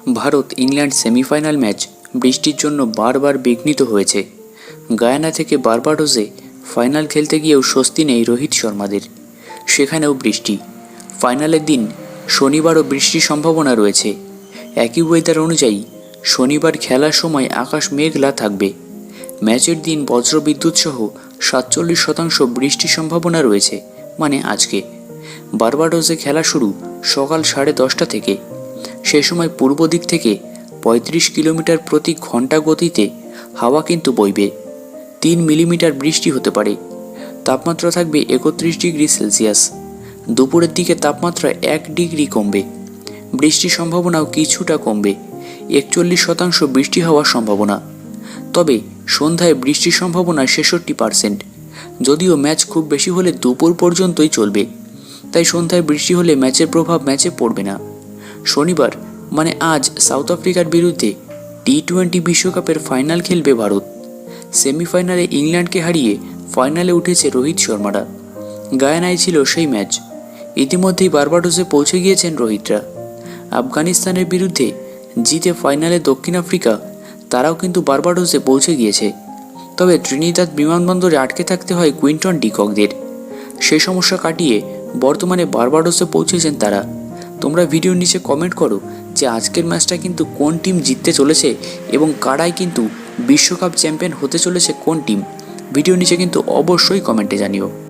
Bharat England semifinal match বৃষ্টির জন্য বারবার বিঘ্নিত হয়েছে। গায়ানা থেকে বার্বাডোসে ফাইনাল খেলতে গিয়েও স্বস্তি নেই রোহিত শর্মাদের। সেখানেও বৃষ্টি। ফাইনালের দিন শনিবারও বৃষ্টির সম্ভাবনা রয়েছে। একই ওয়েদার অনুযায়ী শনিবার খেলার সময় আকাশ মেঘলা থাকবে। ম্যাচের দিন বজ্রবিদ্যুৎ সহ 47% বৃষ্টির সম্ভাবনা রয়েছে, মানে আজকে। বার্বাডোসে খেলা শুরু সকাল 10:30 থেকে। সে সময় পূর্ব দিক থেকে 35 কিলোমিটার প্রতি ঘন্টা গতিতে হাওয়া কিন্তু বইবে। 3 মিলিমিটার বৃষ্টি হতে পারে। তাপমাত্রা থাকবে 31 ডিগ্রি সেলসিয়াস। দুপুরের দিকে তাপমাত্রা 1 ডিগ্রি কমবে। বৃষ্টির সম্ভাবনাও কিছুটা কমবে। 41% বৃষ্টি হওয়ার সম্ভাবনা। তবে সন্ধ্যায় বৃষ্টির সম্ভাবনা 66%। যদিও ম্যাচ খুব বেশি হলে দুপুর পর্যন্তই চলবে, তাই সন্ধ্যায় বৃষ্টি হলে ম্যাচের প্রভাব ম্যাচে পড়বে না। শনিবার মানে আজ সাউথ আফ্রিকার বিরুদ্ধে টি-20 বিশ্বকাপের ফাইনাল খেলবে ভারত। সেমিফাইনালে ইংল্যান্ডকে হারিয়ে ফাইনালে উঠেছে রোহিত শর্মারা। গায়ানায় ছিল সেই ম্যাচ। ইতিমধ্যেই বার্বাডোসে পৌঁছে গিয়েছেন রোহিতরা। আফগানিস্তানের বিরুদ্ধে জিতে ফাইনালে দক্ষিণ আফ্রিকা, তারাও কিন্তু বার্বাডোসে পৌঁছে গিয়েছে। তবে ত্রিনিদাদ বিমানবন্দরে আটকে থাকতে হয় কুইন্টন ডিককদের। সেই সমস্যা কাটিয়ে বর্তমানে বার্বাডোসে পৌঁছেছেন তারা। তোমরা ভিডিওর নিচে কমেন্ট করো যে আজকের ম্যাচটা কিন্তু কোন টিম জিততে চলেছে এবং কারাই কিন্তু বিশ্বকাপ চ্যাম্পিয়ন হতে চলেছে কোন টিম। ভিডিওর নিচে কিন্তু অবশ্যই কমেন্টে জানিও।